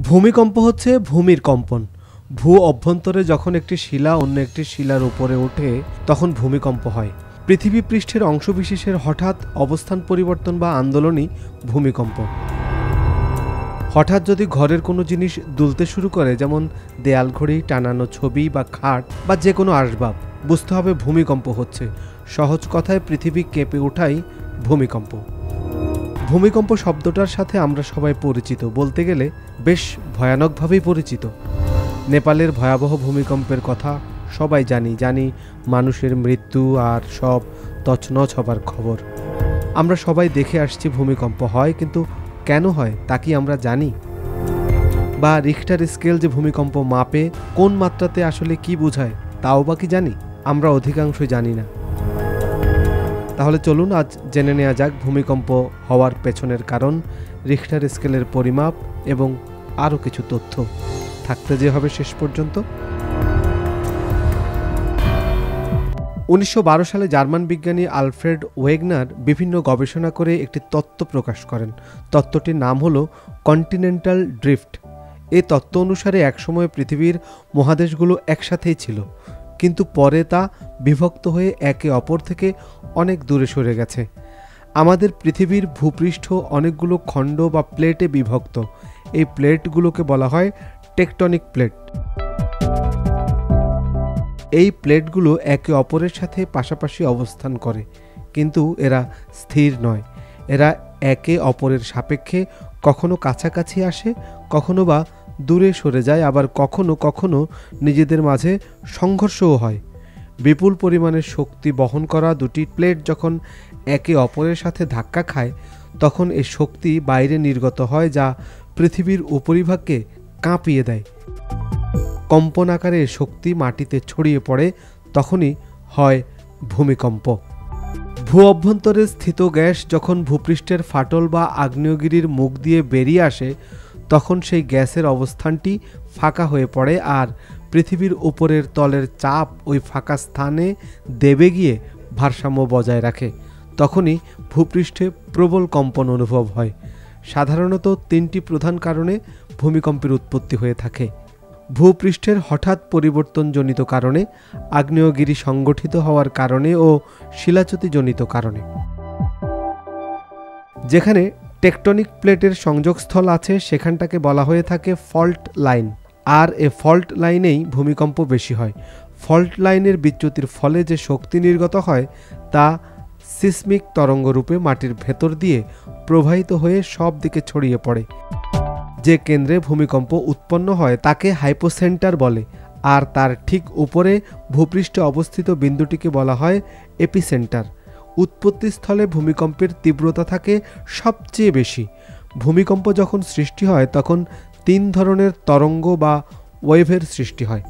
ভূমিকম্প হচ্ছে ভূমির কম্পন। ভূ অভ্যন্তরে যখন একটি শিলা অন্য একটি শিলার উপরে ওঠে তখন ভূমিকম্প হয়। পৃথিবী পৃষ্ঠের অংশবিশেষের হঠাৎ অবস্থান পরিবর্তন বা আন্দোলনই ভূমিকম্প। হঠাৎ যদি ঘরের কোনো জিনিস দুলতে শুরু করে, যেমন দেয়াল ঘড়ি, টানানো ছবি বা খাট বা যে কোনো আসবাব, বুঝতে হবে ভূমিকম্প হচ্ছে। সহজ কথায় পৃথিবী কেঁপে ওঠাই ভূমিকম্প। ভূমিকম্প শব্দটার সাথে আমরা সবাই পরিচিত, বলতে গেলে বেশ ভয়ানকভাবেই পরিচিত। নেপালের ভয়াবহ ভূমিকম্পের কথা সবাই জানি মানুষের মৃত্যু আর সব তছনছ হবার খবর। আমরা সবাই দেখে আসছি ভূমিকম্প হয়, কিন্তু কেন হয় তা কি আমরা জানি? বা রিখটার স্কেল যে ভূমিকম্প মাপে কোন মাত্রাতে আসলে কি বোঝায় তাও বা কি জানি? আমরা অধিকাংশই জানি না। তাহলে চলুন আজ জেনে নেওয়া যাক ভূমিকম্প হওয়ার পেছনের কারণ, রিখটার স্কেলের পরিমাপ এবং আরও কিছু তথ্য। থাকতে যে হবে শেষ পর্যন্ত। 1912 সালে জার্মান বিজ্ঞানী আলফ্রেড ওয়েগনার বিভিন্ন গবেষণা করে একটি তত্ত্ব প্রকাশ করেন। তত্ত্বটির নাম হলো কন্টিনেন্টাল ড্রিফট। এই তত্ত্ব অনুসারে একসময় পৃথিবীর মহাদেশগুলো একসাথেই ছিল, কিন্তু পরে তা বিভক্ত হয়ে একে অপর থেকে অনেক দূরে সরে গেছে। আমাদের পৃথিবীর ভূপৃষ্ঠ অনেকগুলো খণ্ড বা প্লেটে বিভক্ত। এই প্লেটগুলোকে বলা হয় টেকটনিক প্লেট। এই প্লেটগুলো একে অপরের সাথে পাশাপাশি অবস্থান করে, কিন্তু এরা স্থির নয়। এরা একে অপরের সাপেক্ষে কখনো কাছাকাছি আসে, কখনো বা দূরে সরে যায়, আবার কখনো কখনো নিজেদের মাঝে সংঘর্ষও হয়। বিপুল পরিমাণের শক্তি বহন করা দুটি প্লেট যখন একে অপরের সাথে ধাক্কা খায়, তখন এই শক্তি বাইরে নির্গত হয়, যা পৃথিবীর উপরিভাগকে কাঁপিয়ে দেয়। কম্পন আকারে শক্তি মাটিতে ছড়িয়ে পড়ে, তখনই হয় ভূমিকম্প। ভূ অভ্যন্তরে স্থিত গ্যাস যখন ভূপৃষ্ঠের ফাটল বা আগ্নেয়গিরির মুখ দিয়ে বেরিয়ে আসে, তখন সেই গ্যাসের অবস্থানটি ফাঁকা হয়ে পড়ে, আর পৃথিবীর উপরের তলের চাপ ওই ফাঁকা স্থানে দেবে গিয়ে ভারসাম্য বজায় রাখে। তখনই ভূপৃষ্ঠে প্রবল কম্পন অনুভব হয়। সাধারণত তিনটি প্রধান কারণে ভূমিকম্পের উৎপত্তি হয়ে থাকে: ভূপৃষ্ঠের হঠাৎ পরিবর্তনজনিত কারণে, আগ্নেয়গিরি সংগঠিত হওয়ার কারণে ও শিলাচ্যুতিজনিত কারণে। যেখানে টেকটনিক প্লেটের সংযোগস্থল আছে সেখানটাকে বলা হয়ে থাকে ফল্ট লাইন, আর এ ফল্ট লাইনেই ভূমিকম্প বেশি হয়। ফল্ট লাইনের বিচ্যুতির ফলে যে শক্তি নির্গত হয় তা সিসমিক তরঙ্গরূপে মাটির ভেতর দিয়ে প্রবাহিত হয়ে সব দিকে ছড়িয়ে পড়ে। যে কেন্দ্রে ভূমিকম্প উৎপন্ন হয় তাকে হাইপোসেন্টার বলে, আর তার ঠিক উপরে ভূপৃষ্ঠে অবস্থিত বিন্দুটিকে বলা হয় এপিসেন্টার। উৎপত্তিস্থলে ভূমিকম্পের তীব্রতা থাকে সবচেয়ে বেশি। ভূমিকম্প যখন সৃষ্টি হয় তখন তিন ধরনের তরঙ্গ বা ওয়েভের সৃষ্টি হয়।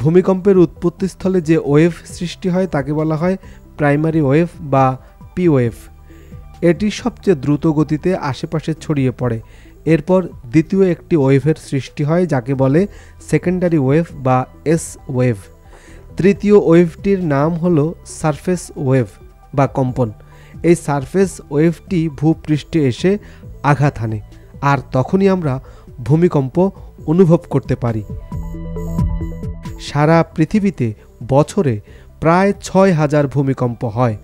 ভূমিকম্পের উৎপত্তিস্থলে যে ওয়েভ সৃষ্টি হয় তাকে বলা হয় প্রাইমারি ওয়েভ বা পি ওয়েভ। এটি সবচেয়ে দ্রুত গতিতে আশেপাশে ছড়িয়ে পড়ে। এরপর দ্বিতীয় একটি ওয়েভের সৃষ্টি হয় যাকে বলে সেকেন্ডারি ওয়েভ বা এস ওয়েভ। তৃতীয় ওয়েভটির নাম হলো সারফেস ওয়েভ বা কম্পন। এই সারফেস ওয়েভটি ভূপৃষ্ঠে এসে আঘাত হানে, আর তখনই আমরা ভূমিকম্প অনুভব করতে পারি। সারা পৃথিবীতে বছরে প্রায় ৬,০০০ ভূমিকম্প হয়।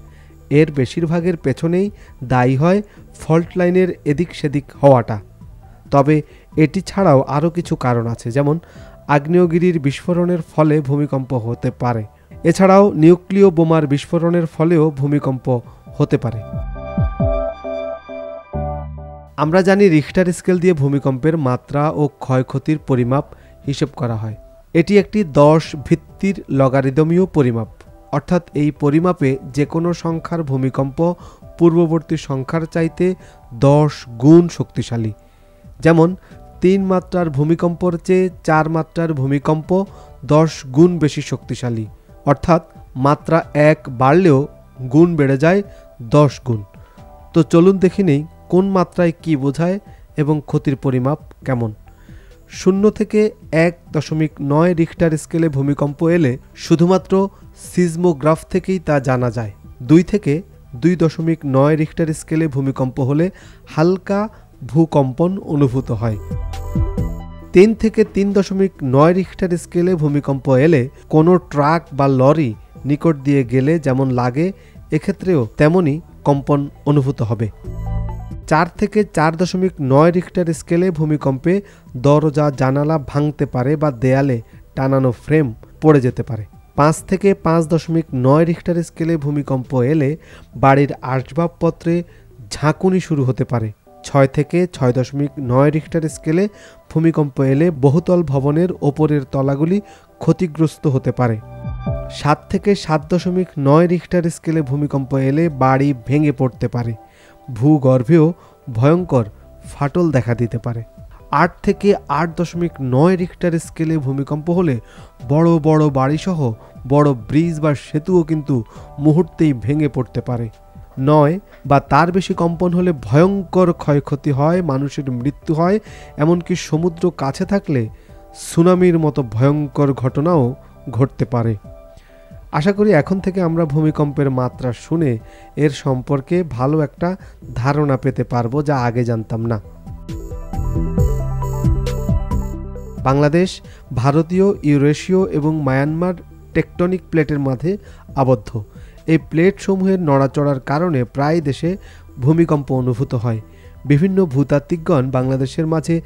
এর বেশিরভাগের পেছনেই দায়ী হয় ফল্ট লাইনের এদিক সেদিক হওয়াটা। তবে এটি ছাড়াও আরও কিছু কারণ আছে, যেমন আগ্নেয়গিরির বিস্ফোরণের ফলে ভূমিকম্প হতে পারে। এছাড়াও নিউক্লিয় বোমার বিস্ফোরণের ফলেও ভূমিকম্প হতে পারে। আমরা জানি রিখটার স্কেল দিয়ে ভূমিকম্পের মাত্রা ও ক্ষয়ক্ষতির পরিমাপ হিসেব করা হয়। এটি একটি 10 ভিত্তির লগারিদমীয় পরিমাপ, অর্থাৎ এই পরিমাপে যে কোনো সংখ্যার ভূমিকম্প পূর্ববর্তী সংখ্যার চাইতে 10 গুণ শক্তিশালী। যেমন 3 মাত্রার ভূমিকম্পর চেয়ে 4 মাত্রার ভূমিকম্প 10 গুণ বেশি শক্তিশালী, অর্থাৎ মাত্রা 1 বাড়লেও গুণ বেড়ে যায় 10 গুণ। তো চলুন দেখে নেই কোন মাত্রায় কি বোঝায় এবং ক্ষতির পরিমাপ কেমন। 0 থেকে 1.9 রিখটার স্কেলে ভূমিকম্প এলে শুধুমাত্র সিজমোগ্রাফ থেকেই তা জানা যায়। 2 থেকে 2.9 রিখটার স্কেলে ভূমিকম্প হলে হালকা ভূকম্পন অনুভূত হয়। 3 থেকে 3.9 রিখটার স্কেলে ভূমিকম্প এলে কোনো ট্রাক বা লরি নিকট দিয়ে গেলে যেমন লাগে এক্ষেত্রেও তেমনই কম্পন অনুভূত হবে। 4 থেকে 4.9 রিখটার স্কেলে ভূমিকম্পে দরজা জানালা ভাঙতে পারে বা দেয়ালে টানানো ফ্রেম পড়ে যেতে পারে। 5 থেকে 5.9 রিখটার স্কেলে ভূমিকম্প এলে বাড়ির আসবাবপত্রে ঝাঁকুনি শুরু হতে পারে। 6 থেকে 6.9 রিখটার স্কেলে ভূমিকম্প এলে বহুতল ভবনের ওপরের তলাগুলি ক্ষতিগ্রস্ত হতে পারে। 7 থেকে 7.9 রিখটার স্কেলে ভূমিকম্প এলে বাড়ি ভেঙে পড়তে পারে। ভূগর্ভেও ভয়ঙ্কর ফাটল দেখা দিতে পারে। 8 থেকে 8.9 রিখটার স্কেলে ভূমিকম্প হলে বড় বড় বাড়িসহ বড় ব্রিজ বা সেতুও কিন্তু মুহূর্তেই ভেঙে পড়তে পারে। 9 বা তার বেশি কম্পন হলে ভয়ঙ্কর ক্ষয়ক্ষতি হয়, মানুষের মৃত্যু হয়, এমনকি সমুদ্র কাছে থাকলে সুনামির মতো ভয়ঙ্কর ঘটনাও ঘটতে পারে। আশা করি এখন থেকে আমরা ভূমিকম্পের মাত্রা শুনে এর সম্পর্কে ভালো একটা ধারণা পেতে পারবো, যা আগে জানতাম না। বাংলাদেশ ভারতীয়, ইউরেশীয় এবং মায়ানমার টেকটনিক প্লেটের মাঝে আবদ্ধ। এই প্লেটসমূহের নড়াচড়ার কারণে প্রায় দেশে ভূমিকম্প অনুভূত হয়। বিভিন্ন ভূতাত্ত্বিকগণ বাংলাদেশের মাঝে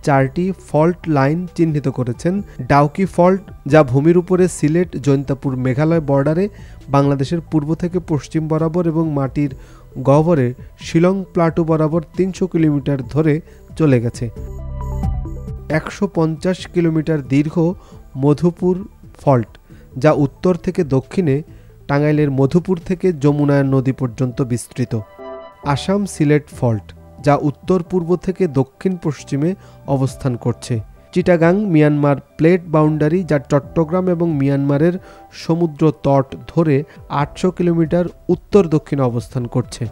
4টি ফল্ট লাইন চিহ্নিত করেছেন। ডাউকি ফল্ট, যা ভূমির উপরে সিলেট, জৈন্তাপুর, মেঘালয় বর্ডারে বাংলাদেশের পূর্ব থেকে পশ্চিম বরাবর এবং মাটির গহ্বরে শিলং প্লাটু বরাবর 300 কিলোমিটার ধরে চলে গেছে। 150 কিলোমিটার দীর্ঘ মধুপুর ফল্ট, যা উত্তর থেকে দক্ষিণে টাঙ্গাইলের মধুপুর থেকে যমুনা নদী পর্যন্ত বিস্তৃত। আসাম সিলেট ফল্ট, যা উত্তর পূর্ব থেকে দক্ষিণ পশ্চিমে অবস্থান করছে। চিটাগাং মিয়ানমার প্লেট বাউন্ডারি, যা চট্টগ্রাম এবং মিয়ানমারের সমুদ্র তট ধরে 800 কিলোমিটার উত্তর দক্ষিণে অবস্থান করছে।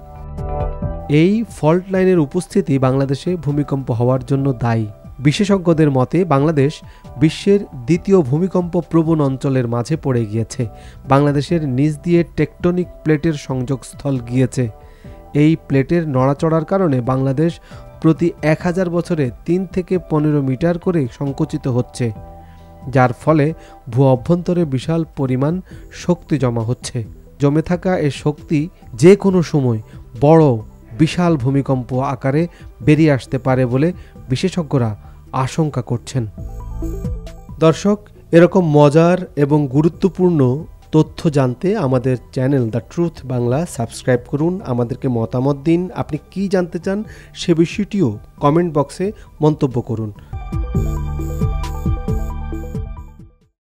এই ফল্ট লাইনের উপস্থিতি বাংলাদেশে ভূমিকম্প হওয়ার জন্য দায়ী। বিশেষজ্ঞদের মতে বাংলাদেশ বিশ্বের দ্বিতীয় ভূমিকম্প প্রবণ অঞ্চলের মাঝে পড়ে গিয়েছে। বাংলাদেশের নিচ দিয়ে টেকটনিক প্লেটের সংযোগস্থল গিয়েছে। এই প্লেটের নড়াচড়ার কারণে বাংলাদেশ প্রতি 1000 বছরে 3 থেকে 15 মিটার করে সংকুচিত হচ্ছে, যার ফলে ভূ অভ্যন্তরে বিশাল পরিমাণ শক্তি জমা হচ্ছে। জমে থাকা এই শক্তি যে কোনো সময় বড় বিশাল ভূমিকম্প আকারে বেরিয়ে আসতে পারে বলে বিশেষজ্ঞরা আশঙ্কা করছেন। দর্শক, এরকম মজার এবং গুরুত্বপূর্ণ তথ্য জানতে আমাদের channel the truth Bangla subscribe করুন। আমাদেরকে মতামত দিন, আপনি কি জানতে চান সে বিষয়টিও কমেন্ট বক্সে মন্তব্য করুন।